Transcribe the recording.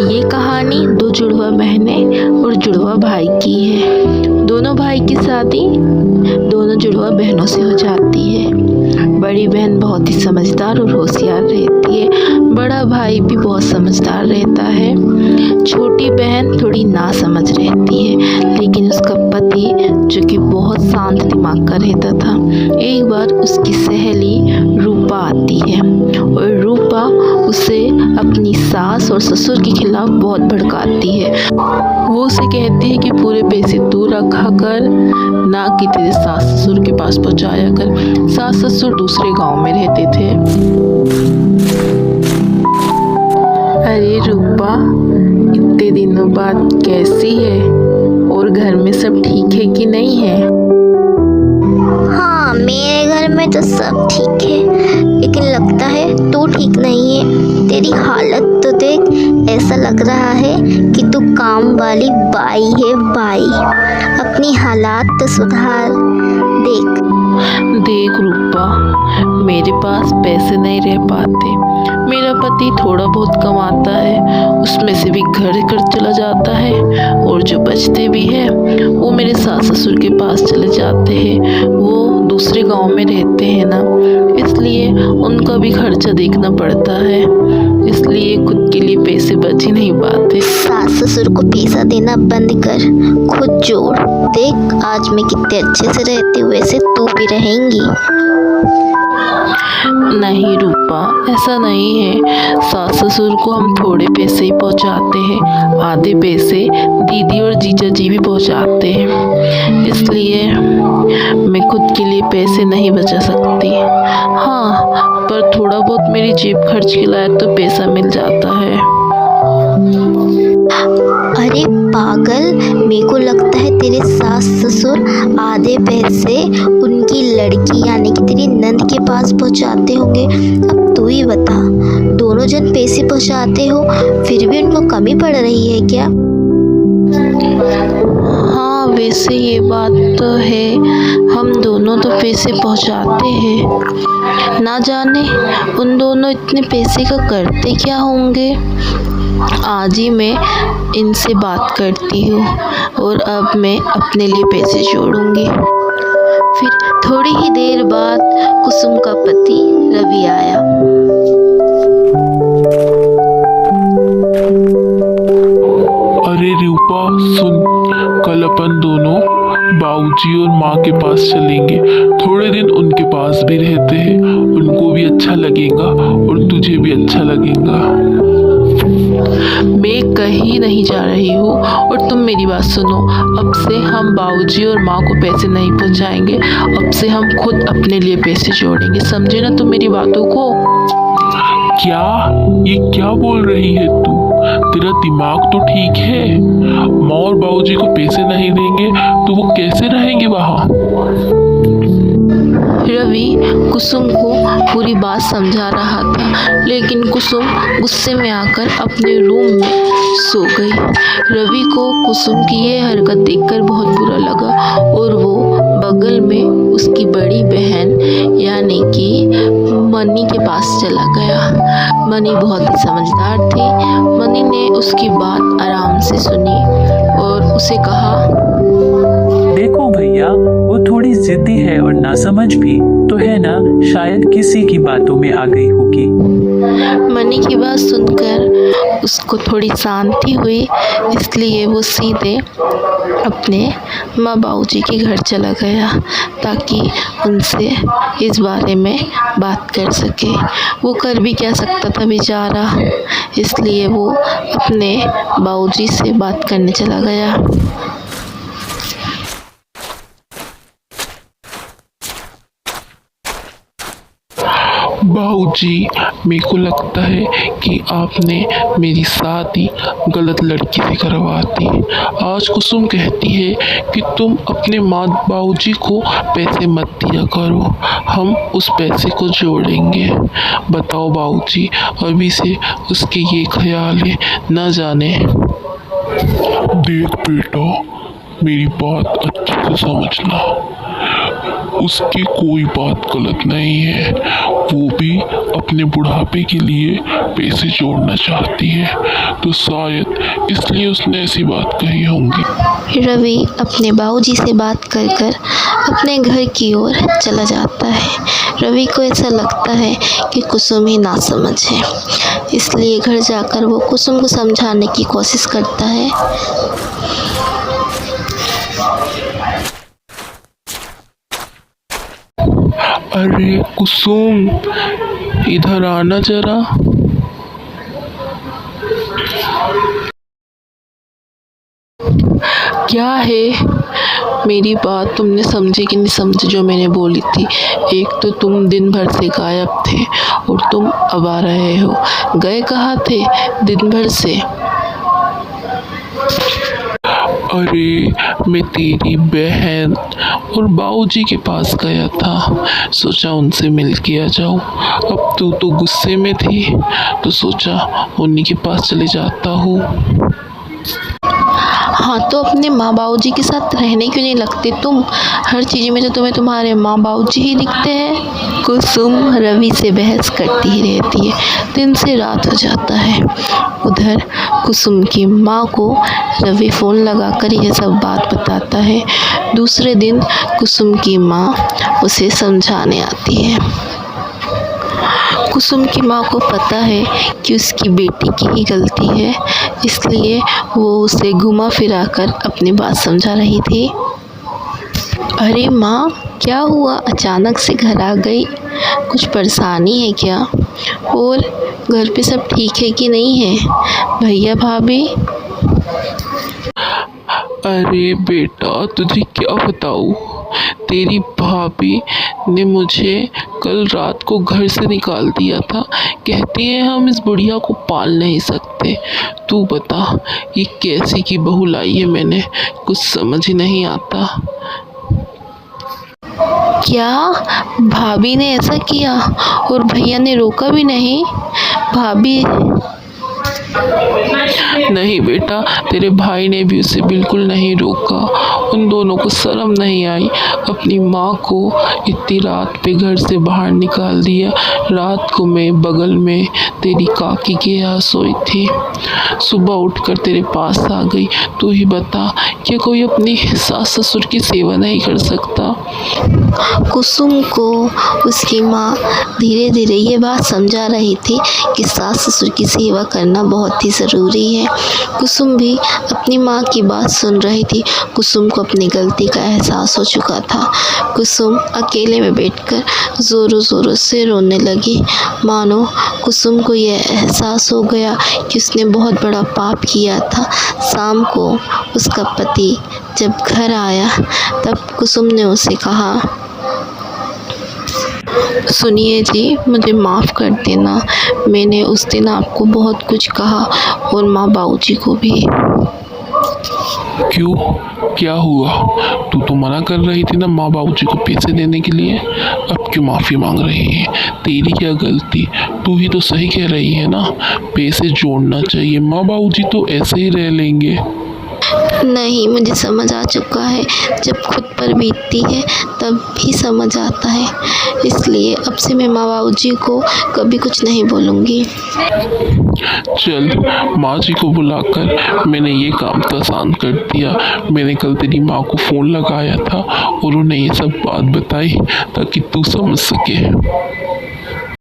ये कहानी दो जुड़वा बहनें और जुड़वा भाई की है। दोनों भाई की शादी दोनों जुड़वा बहनों से हो जाती है। बड़ी बहन बहुत ही समझदार और होशियार रहती है। बड़ा भाई भी बहुत समझदार रहता है। छोटी बहन थोड़ी नासमझ रहती है, लेकिन उसका पति जो कि बहुत शांत दिमाग का रहता था, एक बार उसकी सहेली रूपा आती है और रूपा उसे अपनी सास और ससुर के खिलाफ बहुत भड़काती है। वो उसे कहती है कि पूरे पैसे तू रखा कर, ना कि तेरे सास ससुर के पास पहुंचाया कर। सास ससुर दूसरे गांव में रहते थे। अरे रूपा, इतने दिनों बाद कैसी है और घर में सब ठीक है कि नहीं है? हाँ, मेरे घर में तो सब ठीक है, लेकिन लगता है तू ठीक नहीं है। तेरी हालत तो देख, ऐसा लग रहा है कि तू काम वाली बाई है बाई। अपनी हालात तो सुधार। देख रूपा, मेरे पास पैसे नहीं रह पाते। मेरा पति थोड़ा बहुत कमाता है, उसमें से भी घर खर्च चला जाता है, और जो बचते भी है वो मेरे सास ससुर के पास चले जाते हैं। वो दूसरे गांव में रहते हैं ना, इसलिए उनका भी खर्चा देखना पड़ता है। इसलिए खुद के लिए पैसे बच ही नहीं पाते। सास ससुर को पैसा देना बंद कर, खुद जोड़। देख, आज मैं कितने अच्छे से रहती हूँ, वैसे तू भी रहेंगी। नहीं रूपा, ऐसा नहीं है। सास ससुर को हम थोड़े पैसे ही पहुंचाते हैं, आधे पैसे दीदी और जीजा जी भी पहुंचाते हैं। इसलिए मैं खुद के लिए पैसे नहीं बचा सकती। हाँ, पर थोड़ा बहुत मेरी जेब खर्च के लायक तो पैसा मिल जाता है। अरे पागल, मेरे को लगता है तेरे सास ससुर आधे पैसे उनकी लड़की यानी कि तेरी नंद के पास पहुंचाते होंगे। अब तू ही बता, दोनों जन पैसे पहुंचाते हो, फिर भी उनको कमी पड़ रही है क्या? हाँ, वैसे ये बात तो है, हम दोनों तो पैसे पहुंचाते हैं। ना जाने उन दोनों इतने पैसे का करते क्या होंगे। आज ही मैं इनसे बात करती हूँ और अब मैं अपने लिए पैसे जोड़ूंगी। फिर थोड़ी ही देर बाद कुसुम का पति रवि आया। अरे रूपा सुन, कल अपन दोनों बाबूजी और माँ के पास चलेंगे। थोड़े दिन उनके पास भी रहते हैं, उनको भी अच्छा लगेगा और तुझे भी अच्छा लगेगा। मैं कहीं नहीं जा रही हूँ, और तुम मेरी बात सुनो। अब से हम बाबूजी और माँ को पैसे नहीं पहुँचाएंगे। अब से हम खुद अपने लिए पैसे जोड़ेंगे। समझे ना तुम मेरी बातों को? क्या ये क्या बोल रही है तू? तेरा दिमाग तो ठीक है। माँ और बाबूजी को पैसे नहीं देंगे तो वो कैसे रहेंगे वहाँ? रवि कुसुम को पूरी बात समझा रहा था, लेकिन कुसुम गुस्से में आकर अपने रूम में सो गई। रवि को कुसुम की ये हरकत देखकर बहुत बुरा लगा, और वो बगल में उसकी बड़ी बहन यानी कि मनी के पास चला गया। मनी बहुत ही समझदार थी। मनी ने उसकी बात आराम से सुनी और उसे कहा, देखो भैया, वो थोड़ी जिद्दी है और नासमझ भी तो है ना, शायद किसी की बातों में आ गई होगी। मनी की बात सुनकर उसको थोड़ी शांति हुई, इसलिए वो सीधे अपने माँ बाबूजी के घर चला गया ताकि उनसे इस बारे में बात कर सके। वो कर भी क्या सकता था बेचारा, इसलिए वो अपने बाबूजी से बात करने चला गया। बाबूजी, मेरे को लगता है कि आपने मेरी शादी गलत लड़की से करवा दी। आज कुसुम कहती है कि तुम अपने माँ बाबूजी को पैसे मत दिया करो, हम उस पैसे को जोड़ेंगे। बताओ बाबूजी, अभी से उसके ये ख्याल है, न जाने। देख बेटा, मेरी बात अच्छे से समझना। उसकी कोई बात गलत नहीं है। वो भी अपने बुढ़ापे के लिए पैसे जोड़ना चाहती है, तो शायद इसलिए उसने ऐसी बात कही होंगी। रवि अपने बाबूजी से बात कर कर अपने घर की ओर चला जाता है। रवि को ऐसा लगता है कि कुसुम ही नासमझ है, इसलिए घर जाकर वो कुसुम को समझाने की कोशिश करता है। अरे कुसुम, इधर आना जरा। क्या है? मेरी बात तुमने समझी कि नहीं समझी जो मैंने बोली थी? एक तो तुम दिन भर से गायब थे और तुम अब आ रहे हो। गए कहाँ थे दिन भर से? अरे मैं तेरी बहन और बाऊजी के पास गया था, सोचा उनसे मिल के आ जाऊँ। अब तू तो गुस्से में थी तो सोचा उन्हीं के पास चले जाता हूँ। हाँ, तो अपने माँ बाबूजी के साथ रहने क्यों नहीं लगते तुम? हर चीज़ में तो तुम्हें तुम्हारे माँ बाबूजी ही दिखते हैं। कुसुम रवि से बहस करती ही रहती है। दिन से रात हो जाता है। उधर कुसुम की माँ को रवि फ़ोन लगाकर यह सब बात बताता है। दूसरे दिन कुसुम की माँ उसे समझाने आती है। कुसुम की माँ को पता है कि उसकी बेटी की ही गलती है, इसलिए वो उसे घुमा फिरा कर अपनी बात समझा रही थी। अरे माँ, क्या हुआ? अचानक से घर आ गई, कुछ परेशानी है क्या? और घर पे सब ठीक है कि नहीं है? भैया भाभी? अरे बेटा, तुझे क्या बताऊँ, तेरी भाभी ने मुझे कल रात को घर से निकाल दिया था। कहती है हम इस बुढ़िया को पाल नहीं सकते। तू बता, ये कैसी की बहू लाई है मैंने, कुछ समझ ही नहीं आता। क्या भाभी ने ऐसा किया और भैया ने रोका भी नहीं? भाभी? नहीं बेटा, तेरे भाई ने भी उसे बिल्कुल नहीं रोका। उन दोनों को शर्म नहीं आई, अपनी माँ को इतनी रात पे घर से बाहर निकाल दिया। रात को मैं बगल में तेरी काकी के यहाँ सोई थी, सुबह उठकर तेरे पास आ गई। तू ही बता, क्या कोई अपनी सास ससुर की सेवा नहीं कर सकता? कुसुम को उसकी माँ धीरे धीरे ये बात समझा रही थी कि सास ससुर की सेवा करना बहुत ही ज़रूरी है। कुसुम भी अपनी माँ की बात सुन रही थी। कुसुम को अपनी गलती का एहसास हो चुका था। कुसुम अकेले में बैठकर ज़ोरों ज़ोरों से रोने लगी, मानो कुसुम को यह एहसास हो गया कि उसने बहुत बड़ा पाप किया था। शाम को उसका पति जब घर आया तब कुसुम ने उसे कहा, सुनिए जी, मुझे माफ़ कर देना, मैंने उस दिन आपको बहुत कुछ कहा और माँ बाबूजी को भी। क्यों, क्या हुआ? तू तो मना कर रही थी ना माँ बाबूजी को पैसे देने के लिए, अब क्यों माफ़ी मांग रही है? तेरी क्या गलती? तू ही तो सही कह रही है ना, पैसे जोड़ना चाहिए, माँ बाबूजी तो ऐसे ही रह लेंगे। नहीं, मुझे समझ आ चुका है, जब खुद पर बीतती है तब भी समझ आता है, इसलिए अब से मैं माँ बाबूजी को कभी कुछ नहीं बोलूँगी। चल, माँ जी को बुलाकर मैंने ये काम तो आसान कर दिया। मैंने कल तेरी माँ को फ़ोन लगाया था और उन्हें ये सब बात बताई ताकि तू समझ सके।